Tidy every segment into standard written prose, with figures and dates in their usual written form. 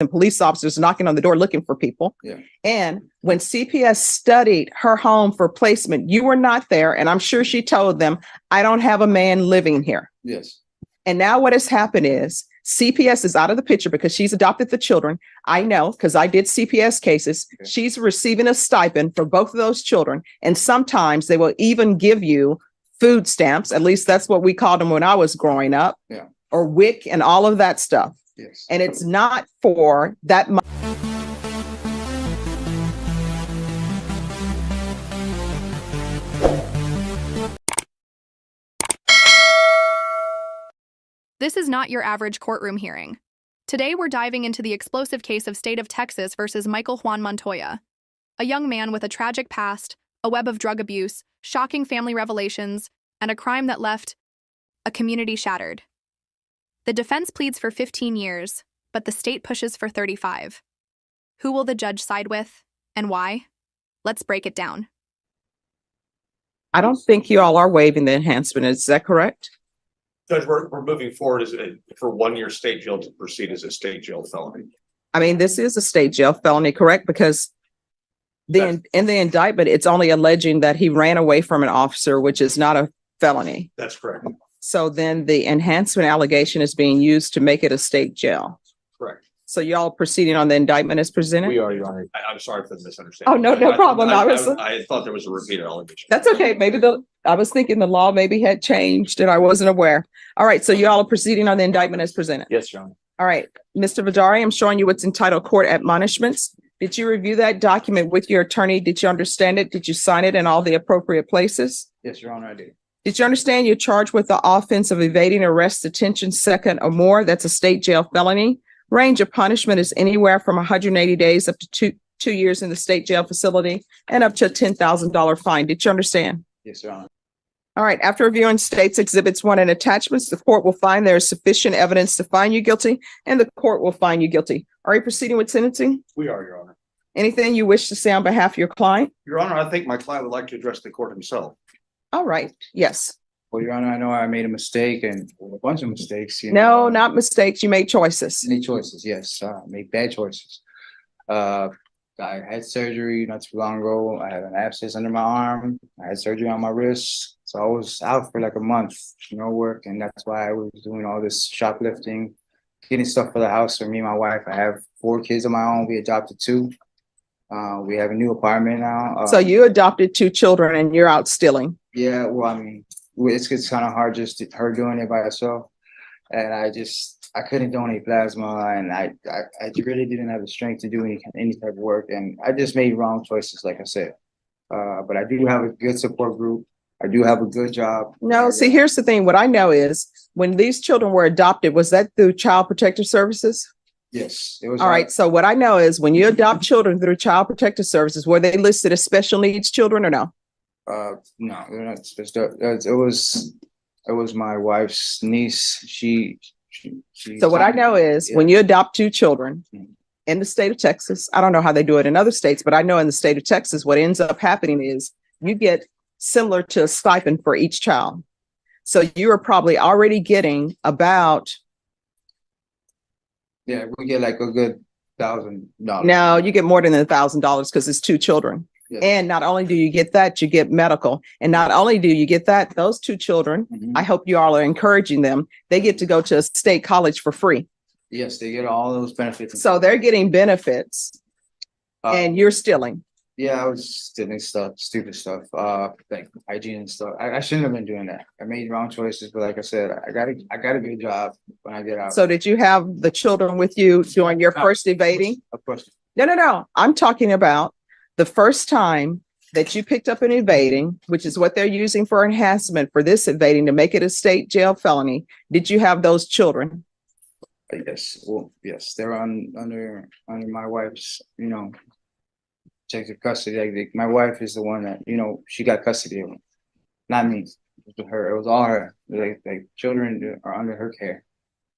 and police officers knocking on the door looking for people. Yeah. And when CPS studied her home for placement, you were not there. And I'm sure she told them, I don't have a man living here. Yes. And now what has happened is CPS is out of the picture because she's adopted the children. I know because I did CPS cases. Okay. She's receiving a stipend for both of those children. And sometimes they will even give you food stamps. At least that's what we called them when I was growing up. Yeah. Or WIC and all of that stuff. Yes. And it's not for that money. This is not your average courtroom hearing. Today we're diving into the explosive case of State of Texas versus Michael Juan Montoya, a young man with a tragic past, a web of drug abuse, shocking family revelations, and a crime that left a community shattered. The defense pleads for 15 years, but the state pushes for 35. Who will the judge side with, and why? Let's break it down. I don't think you all are waiving the enhancement. Is that correct? Judge, we're moving forward for 1 year state jail to proceed as a state jail felony. I mean, this is a state jail felony, correct? Because in the indictment, it's only alleging that he ran away from an officer, which is not a felony. That's correct. So then the enhancement allegation is being used to make it a state jail. Correct. So y'all proceeding on the indictment as presented? We are, Your Honor. I'm sorry for the misunderstanding. Oh, no problem. I thought there was a repeated allegation. That's okay. Maybe I was thinking the law maybe had changed and I wasn't aware. All right. So y'all are proceeding on the indictment as presented. Yes, Your Honor. All right. Mr. Vidari, I'm showing you what's entitled Court Admonishments. Did you review that document with your attorney? Did you understand it? Did you sign it in all the appropriate places? Yes, Your Honor, I did. Did you understand you're charged with the offense of evading arrest, detention, second or more? That's a state jail felony. Range of punishment is anywhere from 180 days up to two years in the state jail facility and up to a $10,000 fine. Did you understand? Yes, Your Honor. All right. After reviewing states exhibits 1 and attachments, the court will find there is sufficient evidence to find you guilty and the court will find you guilty. Are you proceeding with sentencing? We are, Your Honor. Anything you wish to say on behalf of your client? Your Honor, I think my client would like to address the court himself. All right. Yes. Well, Your Honor, I know I made a mistake and a bunch of mistakes. No, not mistakes. You made choices. Many choices, yes. Made bad choices. I had surgery not too long ago. I had an abscess under my arm. I had surgery on my wrist. So I was out for like a month, no work. And that's why I was doing all this shoplifting, getting stuff for the house for me and my wife. I have 4 kids of my own. We adopted 2. We have a new apartment now. So you adopted 2 children and you're out stealing. Yeah, well, I mean, it's kind of hard just her doing it by herself. And I couldn't donate plasma and I really didn't have the strength to do any type of work. And I just made wrong choices, like I said. But I do have a good support group. I do have a good job. No, see, here's the thing. What I know is when these children were adopted, was that through Child Protective Services? Yes, it was. All right. So what I know is when you adopt children through Child Protective Services, were they listed as special needs children or no? No, they're not special. It was my wife's niece. She So what I know is when you adopt 2 children Mhm. in the state of Texas, I don't know how they do it in other states, but I know in the state of Texas, what ends up happening is you get similar to a stipend for each child. So you are probably already getting about, Yeah, we get like a good $1,000. no, you get more than $1,000 because it's 2 children. Yeah. And not only do you get that, you get medical. And not only do you get that, those 2 children, Mhm. I hope you all are encouraging them. They get to go to a state college for free. Yes, they get all those benefits. So they're getting benefits Uh, and you're stealing. Yeah, I was stealing stuff, stupid stuff, like hygiene and stuff. I shouldn't have been doing that. I made wrong choices, but like I said, I got a good job when I get out. So did you have the children with you during your first evading? Of course. No. I'm talking about the first time that you picked up an evading, which is what they're using for enhancement for this evading to make it a state jail felony. Did you have those children? Yes, well, yes, they're under my wife's, protective custody. Like my wife is the one that, she got custody of them, not me. It was her. It was all her. Like children are under her care.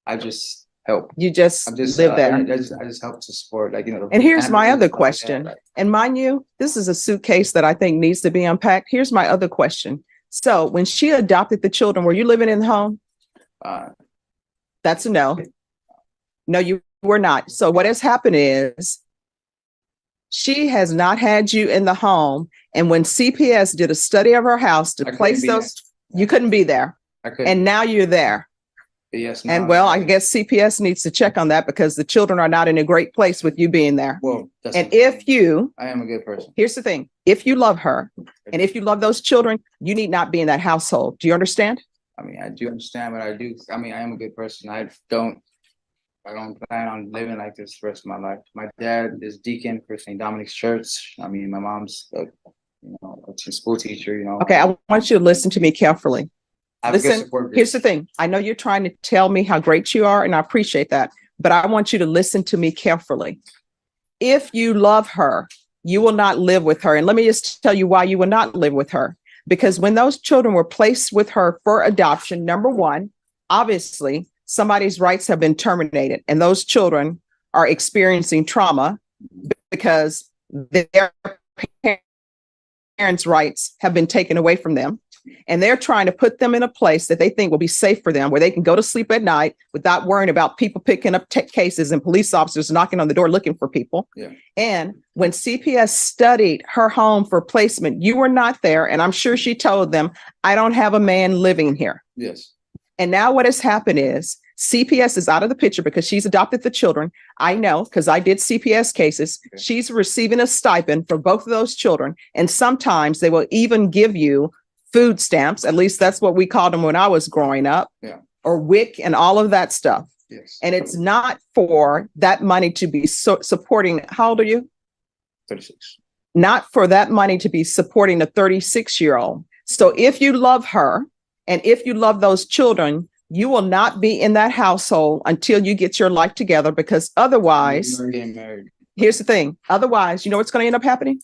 I just help. You just live there. I just help to support, And here's my other question. And mind you, this is a suitcase that I think needs to be unpacked. Here's my other question. So when she adopted the children, were you living in the home? That's a no. No, you were not. So what has happened is she has not had you in the home. And when CPS did a study of her house to I couldn't place be those, you couldn't be there. I could. And now you're there. Yes. And no, well, I guess CPS needs to check on that because the children are not in a great place with you being there. Well, that's And if you, I am a good person. here's the thing, if you love her and if you love those children, you need not be in that household. Do you understand? I mean, I do understand, but I mean, I am a good person. I don't plan on living like this the rest of my life. My dad is deacon for St. Dominic's Church. I mean, my mom's a school teacher, Okay, I want you to listen to me carefully. I have a good Listen, support group. here's the thing. I know you're trying to tell me how great you are, and I appreciate that, but I want you to listen to me carefully. If you love her, you will not live with her. And let me just tell you why you will not live with her. Because when those children were placed with her for adoption, number one, obviously somebody's rights have been terminated, and those children are experiencing trauma because their parents' rights have been taken away from them. And they're trying to put them in a place that they think will be safe for them, where they can go to sleep at night without worrying about people picking up cases and police officers knocking on the door looking for people. Yeah. And when CPS studied her home for placement, you were not there. And I'm sure she told them, I don't have a man living here. Yes. And now what has happened is CPS is out of the picture because she's adopted the children. I know because I did CPS cases. Okay. She's receiving a stipend for both of those children. And sometimes they will even give you food stamps. At least that's what we called them when I was growing up. Yeah. Or WIC and all of that stuff. Yes. And it's not for that money to be supporting. How old are you? 36. Not for that money to be supporting a 36-year-old. So if you love her and if you love those children, you will not be in that household until you get your life together, because otherwise, I'm getting married. here's the thing. Otherwise, you know what's going to end up happening?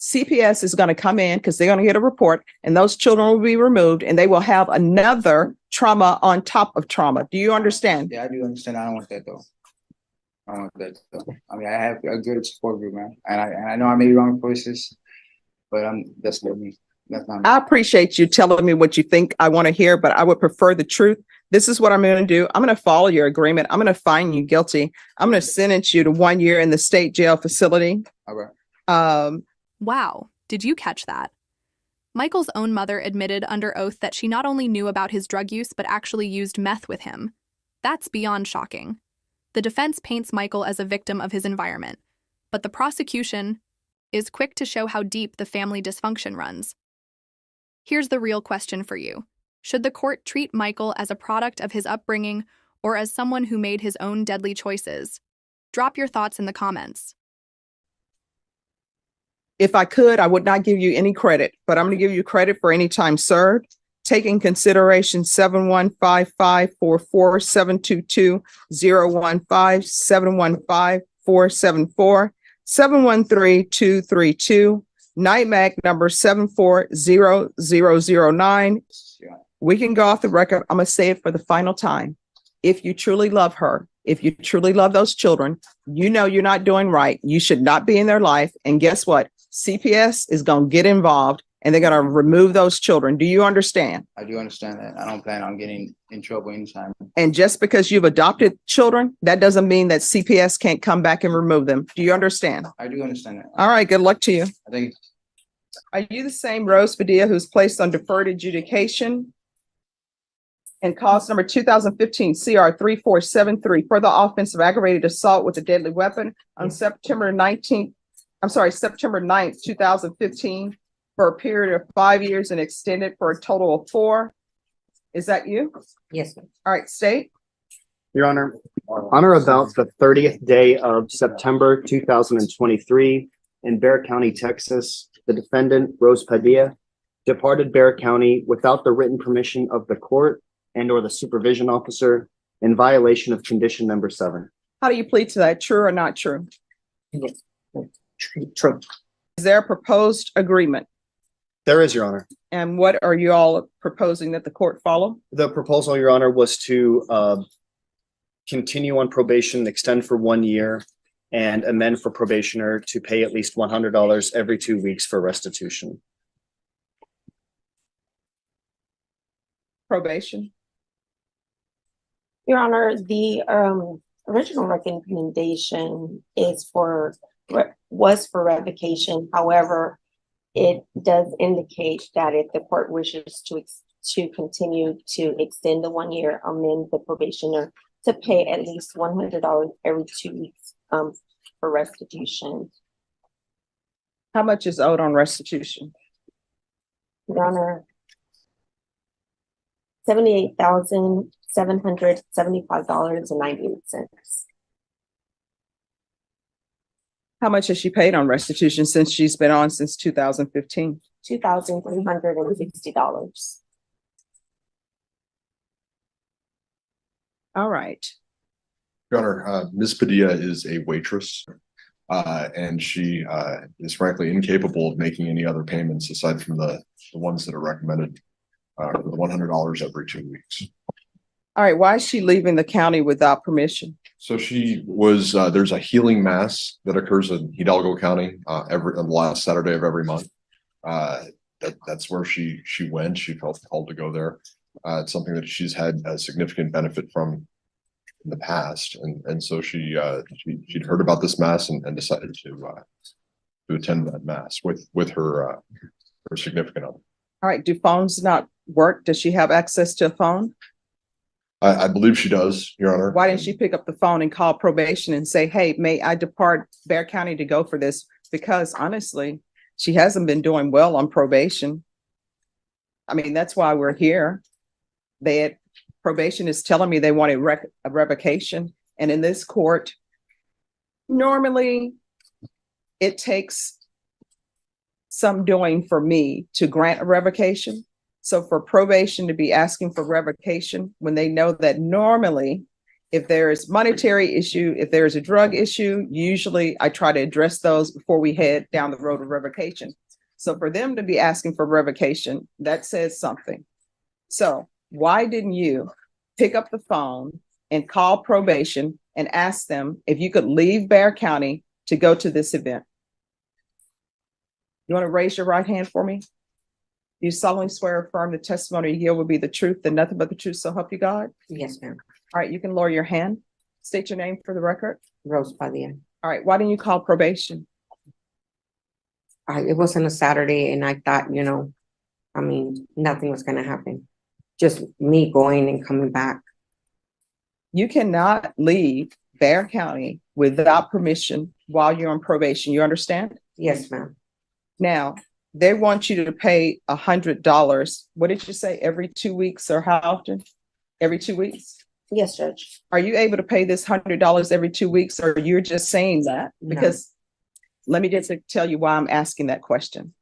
CPS is going to come in because they're going to get a report, and those children will be removed, and they will have another trauma on top of trauma. Do you understand? Yeah, I do understand. I don't want that though. I don't want that though. I mean, I have a good support group, man, and I know I made wrong choices, but that's not me. That's not me. I appreciate you telling me what you think I want to hear, but I would prefer the truth. This is what I'm going to do. I'm going to follow your agreement. I'm going to find you guilty. I'm going to sentence you to 1 year in the state jail facility. All right. Wow, did you catch that? Michael's own mother admitted under oath that she not only knew about his drug use, but actually used meth with him. That's beyond shocking. The defense paints Michael as a victim of his environment, but the prosecution is quick to show how deep the family dysfunction runs. Here's the real question for you. Should the court treat Michael as a product of his upbringing or as someone who made his own deadly choices? Drop your thoughts in the comments. If I could, I would not give you any credit, but I'm going to give you credit for any time served. Take in consideration 715544722 015 715-474 713-232 NIMAC number 740009. We can go off the record. I'm going to say it for the final time. If you truly love her, if you truly love those children, you know you're not doing right. You should not be in their life. And guess what? CPS is going to get involved and they're going to remove those children. Do you understand? I do understand that. I don't plan on getting in trouble anytime. And just because you've adopted children, that doesn't mean that CPS can't come back and remove them. Do you understand? I do understand that. All right. Good luck to you. I think Are you the same Rose Padilla who's placed on deferred adjudication and cause number 2015 CR 3473 for the offense of aggravated assault with a deadly weapon on September 9th, 2015 for a period of 5 years and extended for a total of 4? Is that you? Yes, ma'am. All right, state. Your Honor, on or about the 30th day of September 2023 in Bexar County, Texas, the defendant, Rose Padilla, departed Bexar County without the written permission of the court and or the supervision officer in violation of condition number 7. How do you plead to that? True or not true? Yes. True. Is there a proposed agreement? There is, Your Honor. And what are you all proposing that the court follow? The proposal, Your Honor, was to continue on probation, extend for 1 year, and amend for probationer to pay at least $100 every 2 weeks for restitution. Probation. Your Honor, the original recommendation was for revocation. However, it does indicate that if the court wishes to continue to extend the 1 year, amend the probationer to pay at least $100 every 2 weeks for restitution. How much is owed on restitution? Your Honor, $78,775.98. How much has she paid on restitution since she's been on since 2015? $2,360. All right. Your Honor, Ms. Padilla is a waitress, and she is frankly incapable of making any other payments aside from the ones that are recommended, for the $100 every 2 weeks. All right. Why is she leaving the county without permission? So she was, there's a healing mass that occurs in Hidalgo County on the last Saturday of every month. That's where she went. She felt called to go there. It's something that she's had a significant benefit from in the past, and so she'd heard about this mass and decided to attend that mass with her significant other. All right. Do phones not work? Does she have access to a phone? I believe she does, Your Honor. Why didn't she pick up the phone and call probation and say, hey, may I depart Bexar County to go for this? Because honestly, she hasn't been doing well on probation. I mean, that's why we're here. Probation is telling me they want a revocation. And in this court, normally it takes some doing for me to grant a revocation. So for probation to be asking for revocation when they know that normally if there is monetary issue, if there is a drug issue, usually I try to address those before we head down the road of revocation. So for them to be asking for revocation, that says something. So why didn't you pick up the phone and call probation and ask them if you could leave Bexar County to go to this event? You want to raise your right hand for me? You solemnly swear or affirm the testimony you give will be the truth and nothing but the truth, so help you God? Yes, ma'am. All right, you can lower your hand. State your name for the record. Rose Padilla. All right, why didn't you call probation? It wasn't a Saturday and I thought, nothing was gonna happen. Just me going and coming back. You cannot leave Bexar County without permission while you're on probation. You understand? Yes, ma'am. Now, they want you to pay $100. What did you say? Every 2 weeks or how often? Every 2 weeks? Yes, Judge. Are you able to pay this $100 every 2 weeks, or you're just saying that? No. Because let me just tell you why I'm asking that question.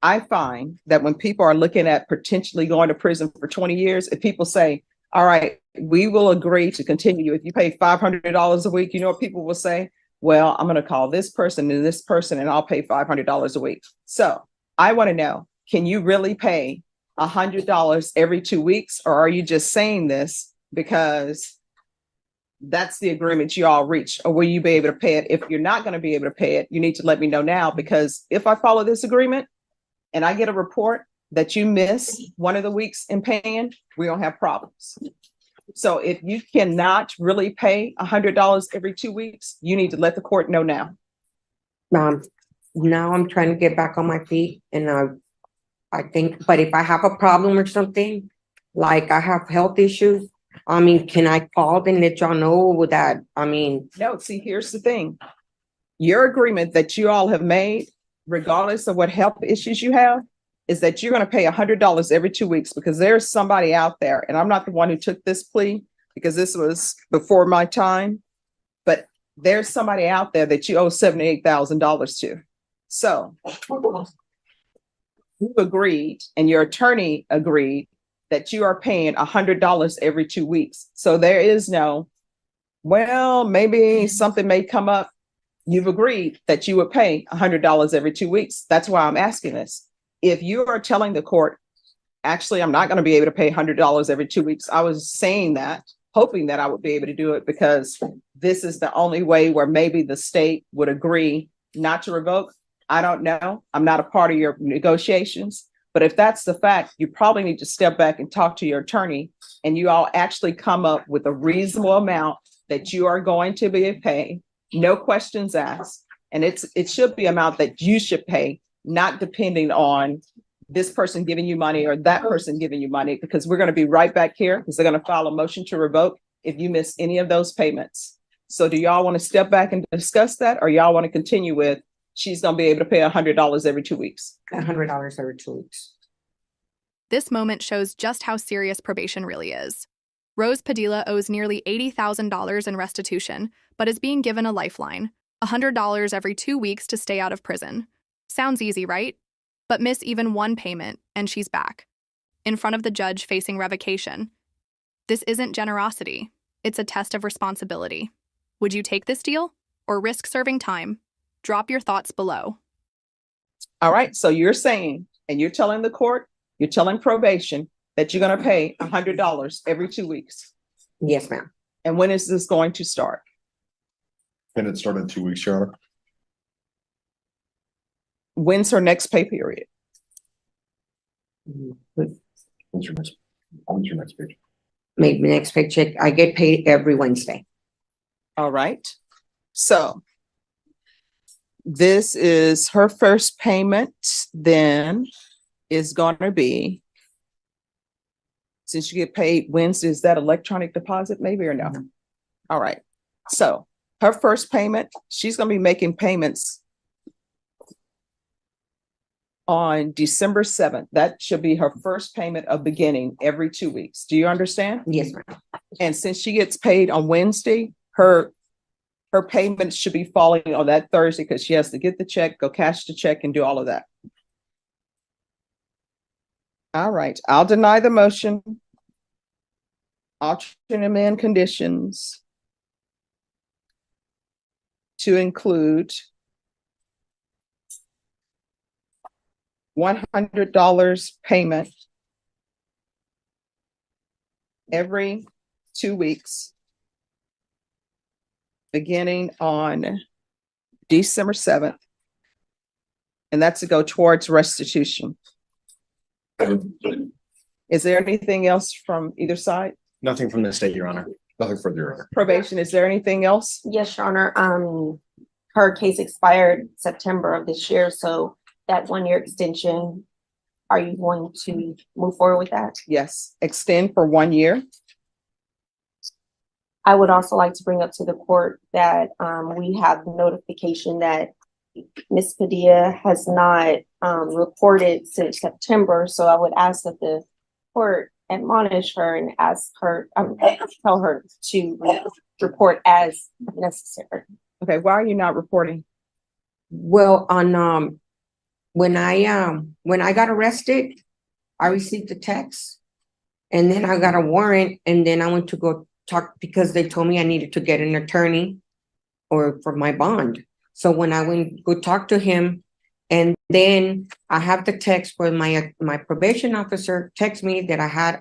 I find that when people are looking at potentially going to prison for 20 years, if people say, all right, we will agree to continue. If you pay $500 a week, you know what people will say? Well, I'm going to call this person and I'll pay $500 a week. So I want to know, can you really pay $100 every 2 weeks? Or are you just saying this because that's the agreement you all reached? Or will you be able to pay it? If you're not going to be able to pay it, you need to let me know now, because if I follow this agreement and I get a report that you miss one of the weeks in paying, we don't have problems. So if you cannot really pay $100 every 2 weeks, you need to let the court know now. Now I'm trying to get back on my feet and I think, but if I have a problem or something, like I have health issues, can I call and let y'all know that, No, see, here's the thing. Your agreement that you all have made, regardless of what health issues you have, is that you're going to pay $100 every 2 weeks, because there's somebody out there, and I'm not the one who took this plea because this was before my time, but there's somebody out there that you owe $78,000 to. So you agreed and your attorney agreed that you are paying $100 every 2 weeks. So there is no, well, maybe something may come up. You've agreed that you would pay $100 every 2 weeks. That's why I'm asking this. If you are telling the court, actually, I'm not going to be able to pay $100 every 2 weeks. I was saying that, hoping that I would be able to do it because this is the only way where maybe the state would agree not to revoke. I don't know. I'm not a part of your negotiations. But if that's the fact, you probably need to step back and talk to your attorney, and you all actually come up with a reasonable amount that you are going to be paid, no questions asked. And it should be amount that you should pay, not depending on this person giving you money or that person giving you money, because we're going to be right back here because they're going to file a motion to revoke if you miss any of those payments. So do y'all want to step back and discuss that, or y'all want to continue with she's going to be able to pay $100 every 2 weeks? $100 every 2 weeks. This moment shows just how serious probation really is. Rose Padilla owes nearly $80,000 in restitution, but is being given a lifeline, $100 every 2 weeks to stay out of prison. Sounds easy, right? But miss even one payment, and she's back, in front of the judge facing revocation. This isn't generosity. It's a test of responsibility. Would you take this deal or risk serving time? Drop your thoughts below. All right. So you're saying, and you're telling the court, you're telling probation that you're going to pay $100 every 2 weeks. Yes, ma'am. And when is this going to start? Can it start in 2 weeks, Your Honor? When's her next pay period? When's your next page? Maybe next paycheck. I get paid every Wednesday. All right. So this is her first payment, then is going to be, since you get paid Wednesday, is that electronic deposit maybe or no? No. All right. So her first payment, she's going to be making payments on December 7th. That should be her first payment of beginning every 2 weeks. Do you understand? Yes, ma'am. And since she gets paid on Wednesday, her payment should be falling on that Thursday because she has to get the check, go cash the check, and do all of that. All right, I'll deny the motion. Alternate amend conditions to include $100 payment every 2 weeks, beginning on December 7th. And that's to go towards restitution. Is there anything else from either side? Nothing from the state, Your Honor. Nothing further, Your Honor. Probation, is there anything else? Yes, Your Honor. Her case expired September of this year, so that 1 year extension, are you going to move forward with that? Yes, extend for 1 year. I would also like to bring up to the court that we have notification that Ms. Padilla has not reported since September. So I would ask that the court admonish her and ask her, tell her to report as necessary. Okay, why are you not reporting? Well, on when I got arrested, I received a text, and then I got a warrant, and then I went to go talk because they told me I needed to get an attorney or for my bond. So when I went go talk to him, and then I have the text where my probation officer text me that I had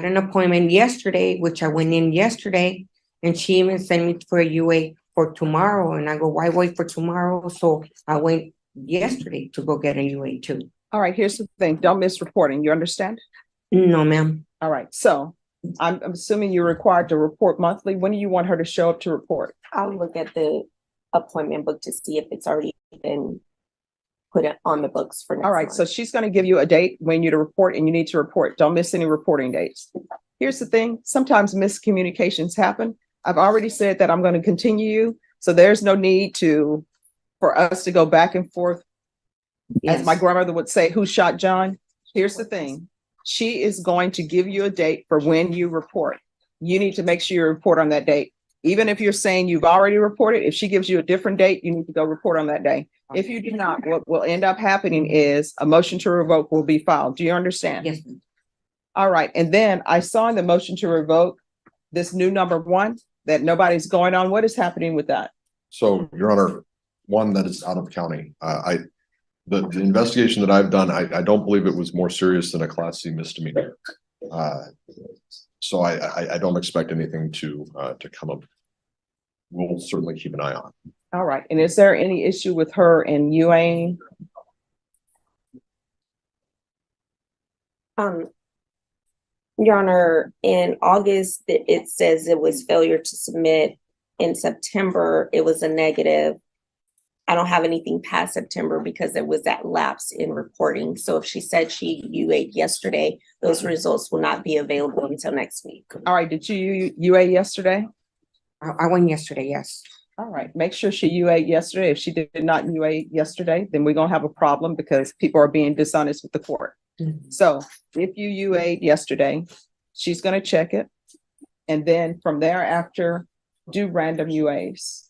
an appointment yesterday, which I went in yesterday, and she even sent me for a UA for tomorrow. And I go, why wait for tomorrow? So I went yesterday to go get a UA too. All right, here's the thing. Don't miss reporting. You understand? No, ma'am. All right, so I'm assuming you're required to report monthly. When do you want her to show up to report? I'll look at the appointment book to see if it's already been put on the books for next All right, month. so she's going to give you a date when you to report, and you need to report. Don't miss any reporting dates. Here's the thing. Sometimes miscommunications happen. I've already said that I'm going to continue you, so there's no need for us to go back and forth. Yes. As my grandmother would say, who shot John? Here's the thing. She is going to give you a date for when you report. You need to make sure you report on that date. Even if you're saying you've already reported, if she gives you a different date, you need to go report on that day. If you do not, what will end up happening is a motion to revoke will be filed. Do you understand? Yes, ma'am. All right. And then I saw in the motion to revoke this new number 1 that nobody's going on. What is happening with that? So, Your Honor, one that is out of county. The investigation that I've done, I don't believe it was more serious than a Class C misdemeanor. So I don't expect anything to come up. We'll certainly keep an eye on. All right. And is there any issue with her and UA? Your Honor, in August, it says it was failure to submit. In September, it was a negative. I don't have anything past September because there was that lapse in reporting. So if she said she UA'd yesterday, those results will not be available until next week. All right, did you UA yesterday? I went yesterday, yes. All right, make sure she UA yesterday. If she did not UA yesterday, then we're gonna have a problem because people are being dishonest with the court. Mhm. So if you UA'd yesterday, she's gonna check it. And then from thereafter, do random UAs.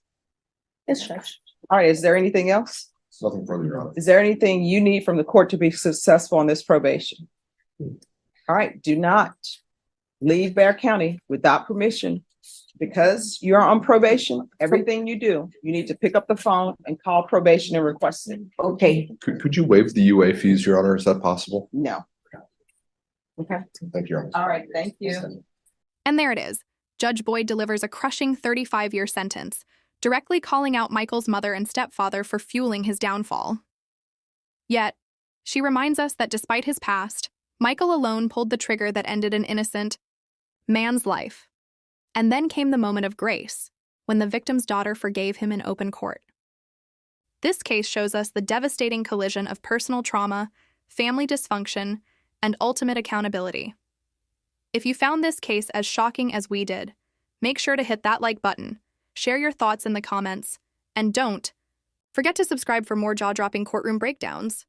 Yes, Judge. All right, is there anything else? Nothing further, Your Honor. Is there anything you need from the court to be successful on this probation? All right, do not leave Bear County without permission. Because you're on probation, everything you do, you need to pick up the phone and call probation and request it. Okay, Could you waive the UA fees, Your Honor? Is that possible? No. Okay, Thank you, Your Honor. all right, thank you. And there it is. Judge Boyd delivers a crushing 35-year sentence, directly calling out Michael's mother and stepfather for fueling his downfall. Yet, she reminds us that despite his past, Michael alone pulled the trigger that ended an innocent man's life. And then came the moment of grace, when the victim's daughter forgave him in open court. This case shows us the devastating collision of personal trauma, family dysfunction, and ultimate accountability. If you found this case as shocking as we did, make sure to hit that like button, share your thoughts in the comments, and don't forget to subscribe for more jaw-dropping courtroom breakdowns.